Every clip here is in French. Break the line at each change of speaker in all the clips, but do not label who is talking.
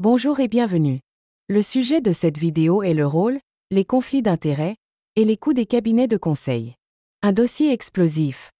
Bonjour et bienvenue. Le sujet de cette vidéo est le rôle, les conflits d'intérêts et les coûts des cabinets de conseil. Un dossier explosif.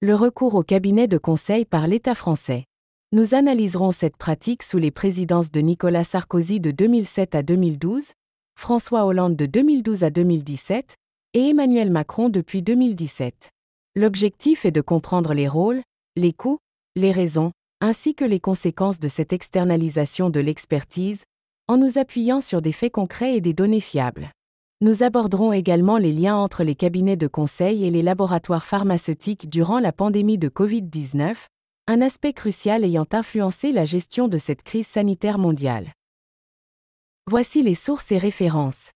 Le recours au cabinet de conseil par l'État français. Nous analyserons cette pratique sous les présidences de Nicolas Sarkozy de 2007 à 2012, François Hollande de 2012 à 2017 et Emmanuel Macron depuis 2017. L'objectif est de comprendre les rôles, les coûts, les raisons, ainsi que les conséquences de cette externalisation de l'expertise, en nous appuyant sur des faits concrets et des données fiables. Nous aborderons également les liens entre les cabinets de conseil et les laboratoires pharmaceutiques durant la pandémie de Covid-19, un aspect crucial ayant influencé la gestion de cette crise sanitaire mondiale. Voici les sources et références.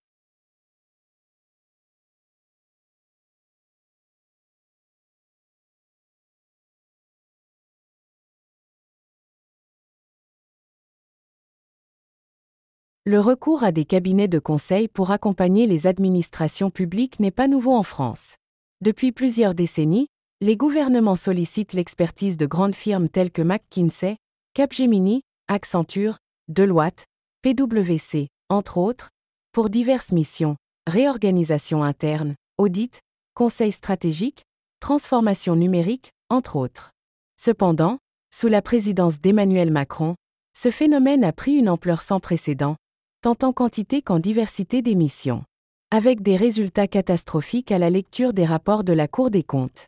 Le recours à des cabinets de conseil pour accompagner les administrations publiques n'est pas nouveau en France. Depuis plusieurs décennies, les gouvernements sollicitent l'expertise de grandes firmes telles que McKinsey, Capgemini, Accenture, Deloitte, PwC, entre autres, pour diverses missions, réorganisation interne, audit, conseil stratégique, transformation numérique, entre autres. Cependant, sous la présidence d'Emmanuel Macron, ce phénomène a pris une ampleur sans précédent, tant en quantité qu'en diversité des missions, avec des résultats catastrophiques à la lecture des rapports de la Cour des comptes.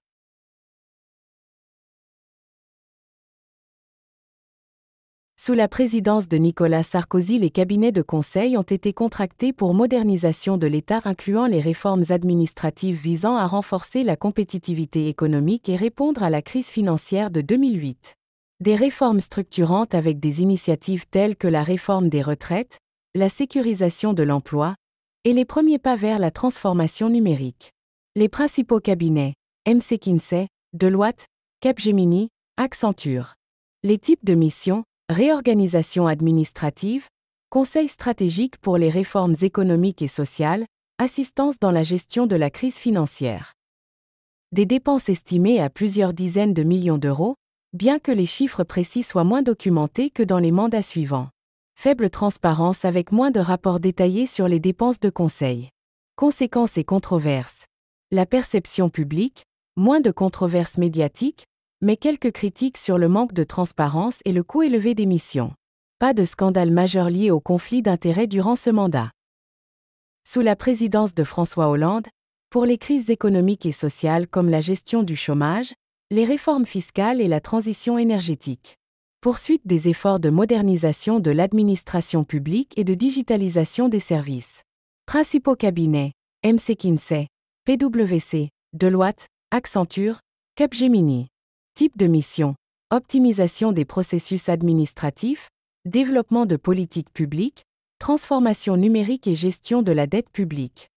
Sous la présidence de Nicolas Sarkozy, les cabinets de conseil ont été contractés pour modernisation de l'État incluant les réformes administratives visant à renforcer la compétitivité économique et répondre à la crise financière de 2008. Des réformes structurantes avec des initiatives telles que la réforme des retraites, la sécurisation de l'emploi et les premiers pas vers la transformation numérique. Les principaux cabinets, McKinsey, Deloitte, Capgemini, Accenture. Les types de missions, réorganisation administrative, conseil stratégique pour les réformes économiques et sociales, assistance dans la gestion de la crise financière. Des dépenses estimées à plusieurs dizaines de millions d'euros, bien que les chiffres précis soient moins documentés que dans les mandats suivants. Faible transparence avec moins de rapports détaillés sur les dépenses de conseil. Conséquences et controverses. La perception publique, moins de controverses médiatiques, mais quelques critiques sur le manque de transparence et le coût élevé des missions. Pas de scandale majeur lié au conflit d'intérêts durant ce mandat. Sous la présidence de François Hollande, pour les crises économiques et sociales comme la gestion du chômage, les réformes fiscales et la transition énergétique. Poursuite des efforts de modernisation de l'administration publique et de digitalisation des services. Principaux cabinets, McKinsey, PwC, Deloitte, Accenture, Capgemini. Type de mission, optimisation des processus administratifs, développement de politiques publiques, transformation numérique et gestion de la dette publique.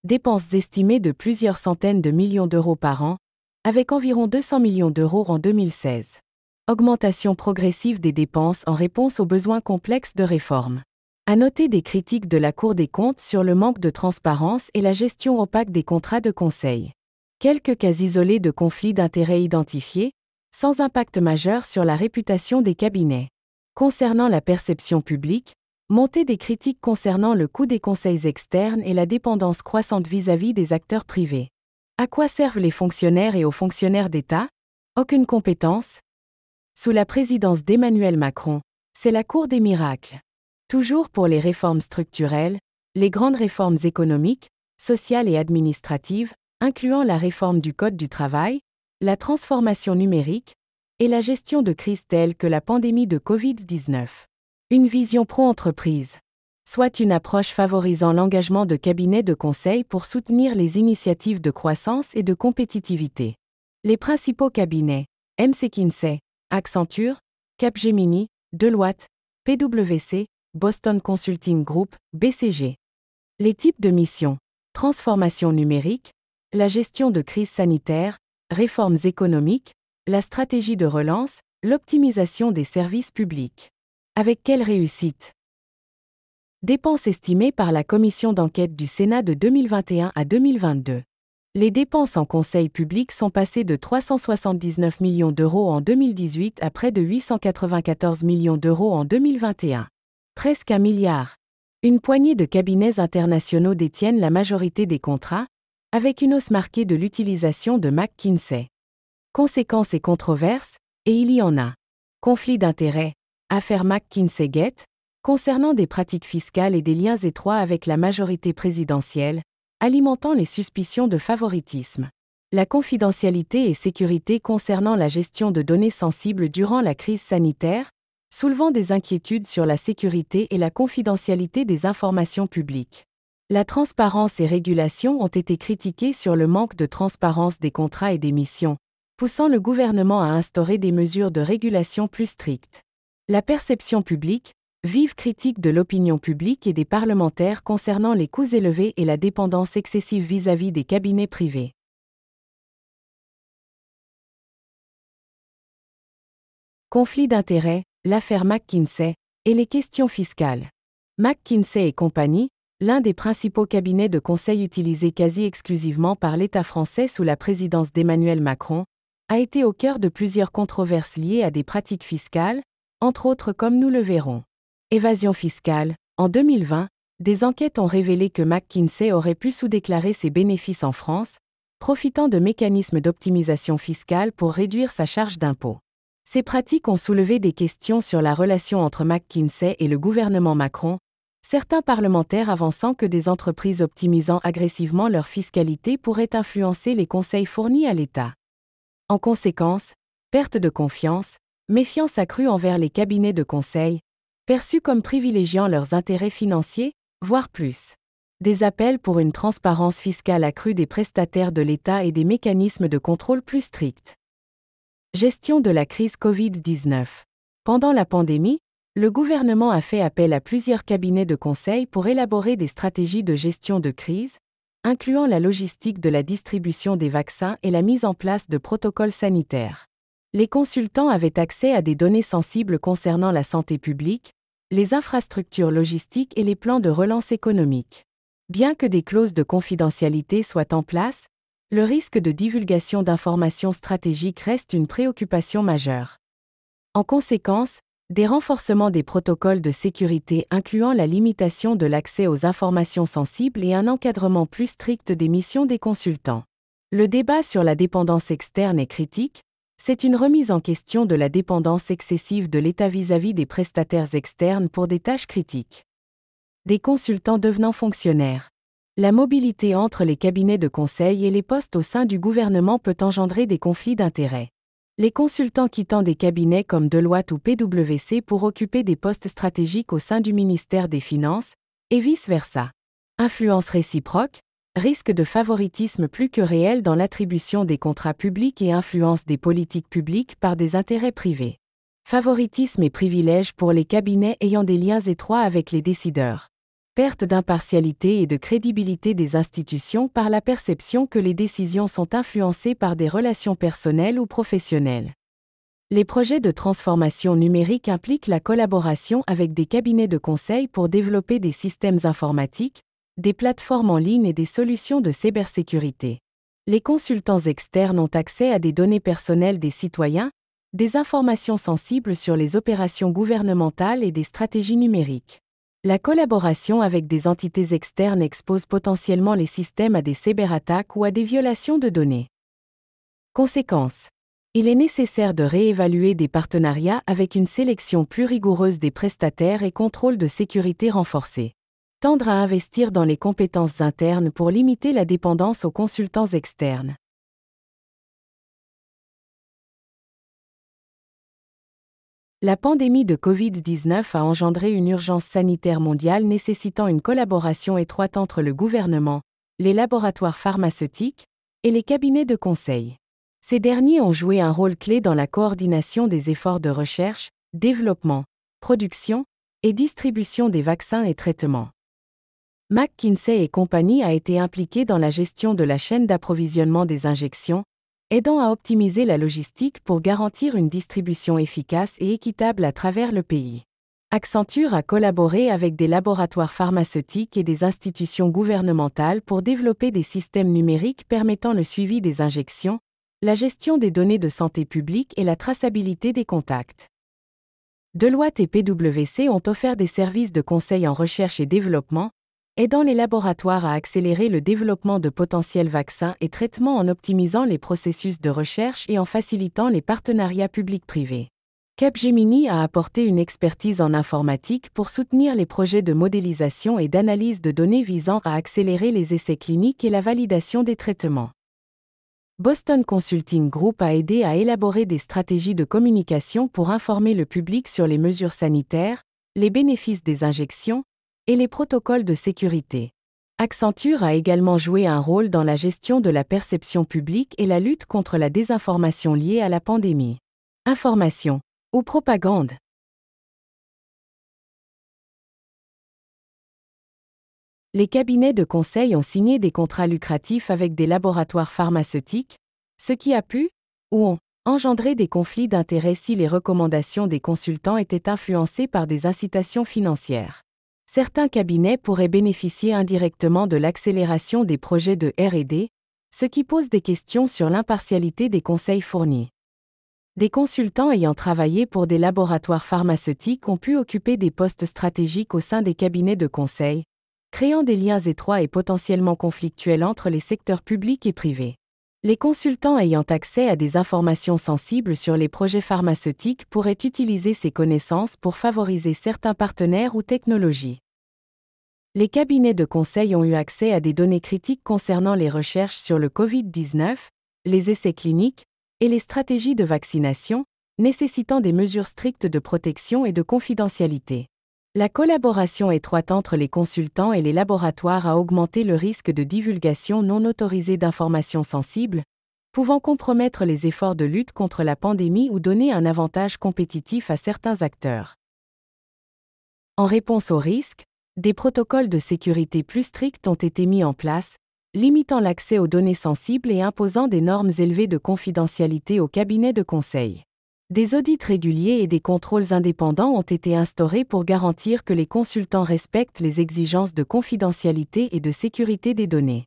Dépenses estimées de plusieurs centaines de millions d'euros par an, avec environ 200 millions d'euros en 2016. Augmentation progressive des dépenses en réponse aux besoins complexes de réforme. À noter des critiques de la Cour des comptes sur le manque de transparence et la gestion opaque des contrats de conseil. Quelques cas isolés de conflits d'intérêts identifiés, sans impact majeur sur la réputation des cabinets. Concernant la perception publique, montée des critiques concernant le coût des conseils externes et la dépendance croissante vis-à-vis des acteurs privés. À quoi servent les fonctionnaires et aux fonctionnaires d'État? Aucune compétence. Sous la présidence d'Emmanuel Macron, c'est la cour des miracles. Toujours pour les réformes structurelles, les grandes réformes économiques, sociales et administratives, incluant la réforme du Code du travail, la transformation numérique et la gestion de crises telles que la pandémie de Covid-19. Une vision pro-entreprise, soit une approche favorisant l'engagement de cabinets de conseil pour soutenir les initiatives de croissance et de compétitivité. Les principaux cabinets, McKinsey, Accenture, Capgemini, Deloitte, PwC, Boston Consulting Group, BCG. Les types de missions, transformation numérique, la gestion de crise sanitaire, réformes économiques, la stratégie de relance, l'optimisation des services publics. Avec quelle réussite? Dépenses estimées par la commission d'enquête du Sénat de 2021 à 2022. Les dépenses en conseil public sont passées de 379 millions d'euros en 2018 à près de 894 millions d'euros en 2021. Presque 1 milliard. Une poignée de cabinets internationaux détiennent la majorité des contrats, avec une hausse marquée de l'utilisation de McKinsey. Conséquences et controverses, et il y en a. Conflit d'intérêts, affaire McKinsey-Gate, concernant des pratiques fiscales et des liens étroits avec la majorité présidentielle, alimentant les suspicions de favoritisme. La confidentialité et sécurité concernant la gestion de données sensibles durant la crise sanitaire, soulevant des inquiétudes sur la sécurité et la confidentialité des informations publiques. La transparence et régulation ont été critiquées sur le manque de transparence des contrats et des missions, poussant le gouvernement à instaurer des mesures de régulation plus strictes. La perception publique, vive critique de l'opinion publique et des parlementaires concernant les coûts élevés et la dépendance excessive vis-à-vis des cabinets privés. Conflit d'intérêts, l'affaire McKinsey et les questions fiscales. McKinsey et compagnie, l'un des principaux cabinets de conseil utilisés quasi exclusivement par l'État français sous la présidence d'Emmanuel Macron, a été au cœur de plusieurs controverses liées à des pratiques fiscales, entre autres comme nous le verrons. Évasion fiscale. En 2020, des enquêtes ont révélé que McKinsey aurait pu sous-déclarer ses bénéfices en France, profitant de mécanismes d'optimisation fiscale pour réduire sa charge d'impôt. Ces pratiques ont soulevé des questions sur la relation entre McKinsey et le gouvernement Macron, certains parlementaires avançant que des entreprises optimisant agressivement leur fiscalité pourraient influencer les conseils fournis à l'État. En conséquence, perte de confiance, méfiance accrue envers les cabinets de conseil, perçus comme privilégiant leurs intérêts financiers, voire plus. Des appels pour une transparence fiscale accrue des prestataires de l'État et des mécanismes de contrôle plus stricts. Gestion de la crise Covid-19. Pendant la pandémie, le gouvernement a fait appel à plusieurs cabinets de conseil pour élaborer des stratégies de gestion de crise, incluant la logistique de la distribution des vaccins et la mise en place de protocoles sanitaires. Les consultants avaient accès à des données sensibles concernant la santé publique, les infrastructures logistiques et les plans de relance économique. Bien que des clauses de confidentialité soient en place, le risque de divulgation d'informations stratégiques reste une préoccupation majeure. En conséquence, des renforcements des protocoles de sécurité incluant la limitation de l'accès aux informations sensibles et un encadrement plus strict des missions des consultants. Le débat sur la dépendance externe est critique, c'est une remise en question de la dépendance excessive de l'État vis-à-vis des prestataires externes pour des tâches critiques. Des consultants devenant fonctionnaires. La mobilité entre les cabinets de conseil et les postes au sein du gouvernement peut engendrer des conflits d'intérêts. Les consultants quittant des cabinets comme Deloitte ou PwC pour occuper des postes stratégiques au sein du ministère des Finances, et vice-versa. Influence réciproque, risque de favoritisme plus que réel dans l'attribution des contrats publics et influence des politiques publiques par des intérêts privés. Favoritisme et privilèges pour les cabinets ayant des liens étroits avec les décideurs. Perte d'impartialité et de crédibilité des institutions par la perception que les décisions sont influencées par des relations personnelles ou professionnelles. Les projets de transformation numérique impliquent la collaboration avec des cabinets de conseil pour développer des systèmes informatiques, des plateformes en ligne et des solutions de cybersécurité. Les consultants externes ont accès à des données personnelles des citoyens, des informations sensibles sur les opérations gouvernementales et des stratégies numériques. La collaboration avec des entités externes expose potentiellement les systèmes à des cyberattaques ou à des violations de données. Conséquence. Il est nécessaire de réévaluer des partenariats avec une sélection plus rigoureuse des prestataires et contrôle de sécurité renforcé. Tendre à investir dans les compétences internes pour limiter la dépendance aux consultants externes. La pandémie de Covid-19 a engendré une urgence sanitaire mondiale nécessitant une collaboration étroite entre le gouvernement, les laboratoires pharmaceutiques et les cabinets de conseil. Ces derniers ont joué un rôle clé dans la coordination des efforts de recherche, développement, production et distribution des vaccins et traitements. McKinsey et compagnie a été impliqué dans la gestion de la chaîne d'approvisionnement des injections, aidant à optimiser la logistique pour garantir une distribution efficace et équitable à travers le pays. Accenture a collaboré avec des laboratoires pharmaceutiques et des institutions gouvernementales pour développer des systèmes numériques permettant le suivi des injections, la gestion des données de santé publique et la traçabilité des contacts. Deloitte et PwC ont offert des services de conseil en recherche et développement, aidant les laboratoires à accélérer le développement de potentiels vaccins et traitements en optimisant les processus de recherche et en facilitant les partenariats publics-privés. Capgemini a apporté une expertise en informatique pour soutenir les projets de modélisation et d'analyse de données visant à accélérer les essais cliniques et la validation des traitements. Boston Consulting Group a aidé à élaborer des stratégies de communication pour informer le public sur les mesures sanitaires, les bénéfices des injections et les protocoles de sécurité. Accenture a également joué un rôle dans la gestion de la perception publique et la lutte contre la désinformation liée à la pandémie. Information ou propagande. Les cabinets de conseil ont signé des contrats lucratifs avec des laboratoires pharmaceutiques, ce qui a pu, ou ont, engendré des conflits d'intérêts si les recommandations des consultants étaient influencées par des incitations financières. Certains cabinets pourraient bénéficier indirectement de l'accélération des projets de R&D, ce qui pose des questions sur l'impartialité des conseils fournis. Des consultants ayant travaillé pour des laboratoires pharmaceutiques ont pu occuper des postes stratégiques au sein des cabinets de conseil, créant des liens étroits et potentiellement conflictuels entre les secteurs publics et privés. Les consultants ayant accès à des informations sensibles sur les projets pharmaceutiques pourraient utiliser ces connaissances pour favoriser certains partenaires ou technologies. Les cabinets de conseil ont eu accès à des données critiques concernant les recherches sur le Covid-19, les essais cliniques et les stratégies de vaccination, nécessitant des mesures strictes de protection et de confidentialité. La collaboration étroite entre les consultants et les laboratoires a augmenté le risque de divulgation non autorisée d'informations sensibles, pouvant compromettre les efforts de lutte contre la pandémie ou donner un avantage compétitif à certains acteurs. En réponse aux risques, des protocoles de sécurité plus stricts ont été mis en place, limitant l'accès aux données sensibles et imposant des normes élevées de confidentialité aux cabinets de conseil. Des audits réguliers et des contrôles indépendants ont été instaurés pour garantir que les consultants respectent les exigences de confidentialité et de sécurité des données.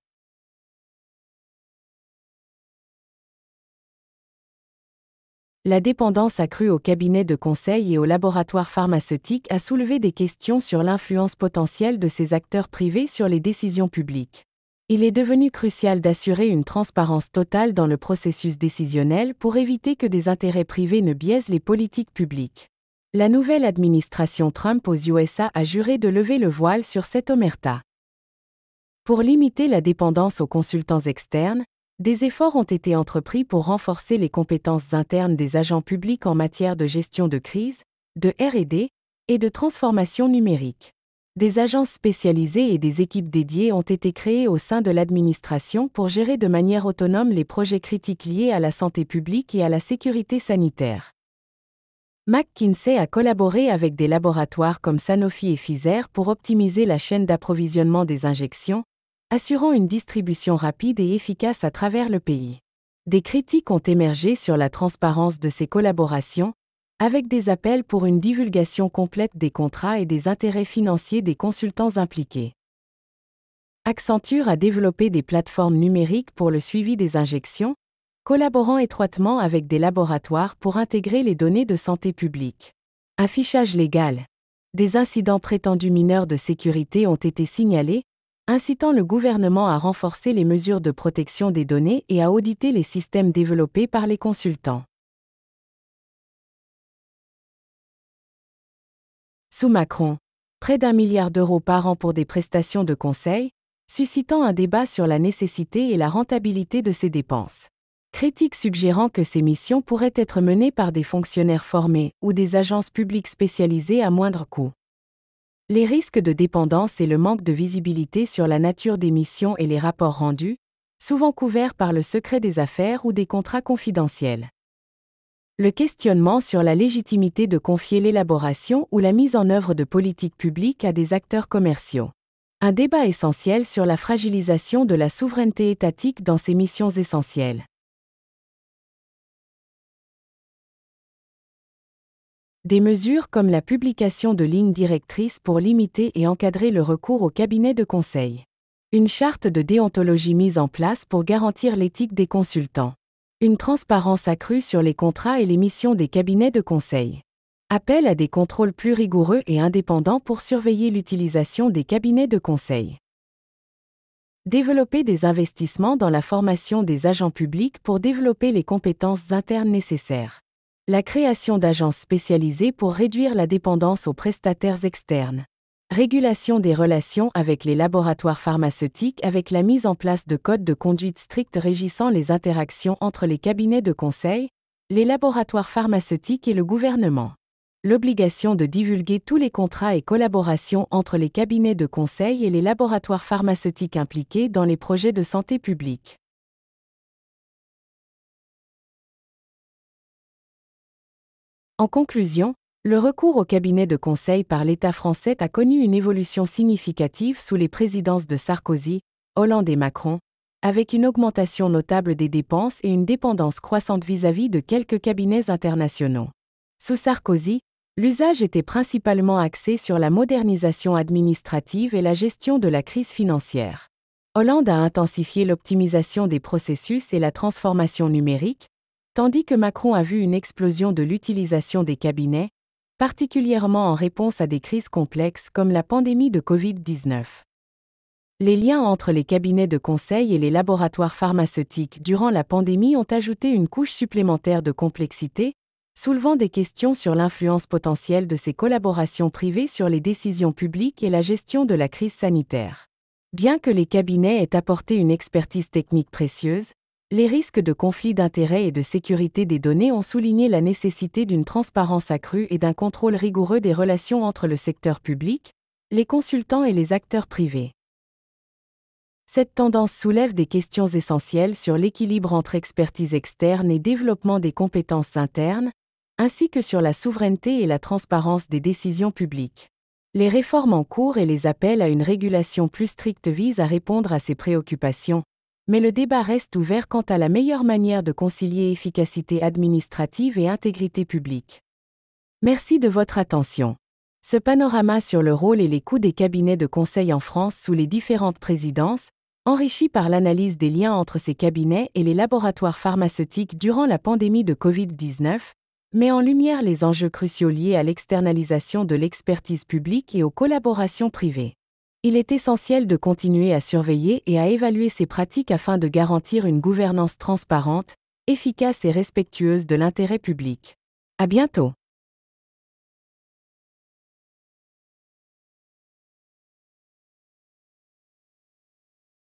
La dépendance accrue aux cabinets de conseil et aux laboratoires pharmaceutiques a soulevé des questions sur l'influence potentielle de ces acteurs privés sur les décisions publiques. Il est devenu crucial d'assurer une transparence totale dans le processus décisionnel pour éviter que des intérêts privés ne biaisent les politiques publiques. La nouvelle administration Trump aux USA a juré de lever le voile sur cette omerta. Pour limiter la dépendance aux consultants externes, des efforts ont été entrepris pour renforcer les compétences internes des agents publics en matière de gestion de crise, de R&D et de transformation numérique. Des agences spécialisées et des équipes dédiées ont été créées au sein de l'administration pour gérer de manière autonome les projets critiques liés à la santé publique et à la sécurité sanitaire. McKinsey a collaboré avec des laboratoires comme Sanofi et Pfizer pour optimiser la chaîne d'approvisionnement des injections, assurant une distribution rapide et efficace à travers le pays. Des critiques ont émergé sur la transparence de ces collaborations, avec des appels pour une divulgation complète des contrats et des intérêts financiers des consultants impliqués. Accenture a développé des plateformes numériques pour le suivi des injections, collaborant étroitement avec des laboratoires pour intégrer les données de santé publique. Affichage légal. Des incidents prétendus mineurs de sécurité ont été signalés, incitant le gouvernement à renforcer les mesures de protection des données et à auditer les systèmes développés par les consultants. Sous Macron, près d'1 milliard d'euros par an pour des prestations de conseil, suscitant un débat sur la nécessité et la rentabilité de ces dépenses. Critiques suggérant que ces missions pourraient être menées par des fonctionnaires formés ou des agences publiques spécialisées à moindre coût. Les risques de dépendance et le manque de visibilité sur la nature des missions et les rapports rendus, souvent couverts par le secret des affaires ou des contrats confidentiels. Le questionnement sur la légitimité de confier l'élaboration ou la mise en œuvre de politiques publiques à des acteurs commerciaux. Un débat essentiel sur la fragilisation de la souveraineté étatique dans ces missions essentielles. Des mesures comme la publication de lignes directrices pour limiter et encadrer le recours aux cabinets de conseil. Une charte de déontologie mise en place pour garantir l'éthique des consultants. Une transparence accrue sur les contrats et les missions des cabinets de conseil. Appel à des contrôles plus rigoureux et indépendants pour surveiller l'utilisation des cabinets de conseil. Développer des investissements dans la formation des agents publics pour développer les compétences internes nécessaires. La création d'agences spécialisées pour réduire la dépendance aux prestataires externes. Régulation des relations avec les laboratoires pharmaceutiques avec la mise en place de codes de conduite stricts régissant les interactions entre les cabinets de conseil, les laboratoires pharmaceutiques et le gouvernement. L'obligation de divulguer tous les contrats et collaborations entre les cabinets de conseil et les laboratoires pharmaceutiques impliqués dans les projets de santé publique. En conclusion, le recours au cabinet de conseil par l'État français a connu une évolution significative sous les présidences de Sarkozy, Hollande et Macron, avec une augmentation notable des dépenses et une dépendance croissante vis-à-vis de quelques cabinets internationaux. Sous Sarkozy, l'usage était principalement axé sur la modernisation administrative et la gestion de la crise financière. Hollande a intensifié l'optimisation des processus et la transformation numérique, tandis que Macron a vu une explosion de l'utilisation des cabinets, particulièrement en réponse à des crises complexes comme la pandémie de Covid-19. Les liens entre les cabinets de conseil et les laboratoires pharmaceutiques durant la pandémie ont ajouté une couche supplémentaire de complexité, soulevant des questions sur l'influence potentielle de ces collaborations privées sur les décisions publiques et la gestion de la crise sanitaire. Bien que les cabinets aient apporté une expertise technique précieuse, les risques de conflit d'intérêts et de sécurité des données ont souligné la nécessité d'une transparence accrue et d'un contrôle rigoureux des relations entre le secteur public, les consultants et les acteurs privés. Cette tendance soulève des questions essentielles sur l'équilibre entre expertise externe et développement des compétences internes, ainsi que sur la souveraineté et la transparence des décisions publiques. Les réformes en cours et les appels à une régulation plus stricte visent à répondre à ces préoccupations, mais le débat reste ouvert quant à la meilleure manière de concilier efficacité administrative et intégrité publique. Merci de votre attention. Ce panorama sur le rôle et les coûts des cabinets de conseil en France sous les différentes présidences, enrichi par l'analyse des liens entre ces cabinets et les laboratoires pharmaceutiques durant la pandémie de Covid-19, met en lumière les enjeux cruciaux liés à l'externalisation de l'expertise publique et aux collaborations privées. Il est essentiel de continuer à surveiller et à évaluer ces pratiques afin de garantir une gouvernance transparente, efficace et respectueuse de l'intérêt public. À bientôt!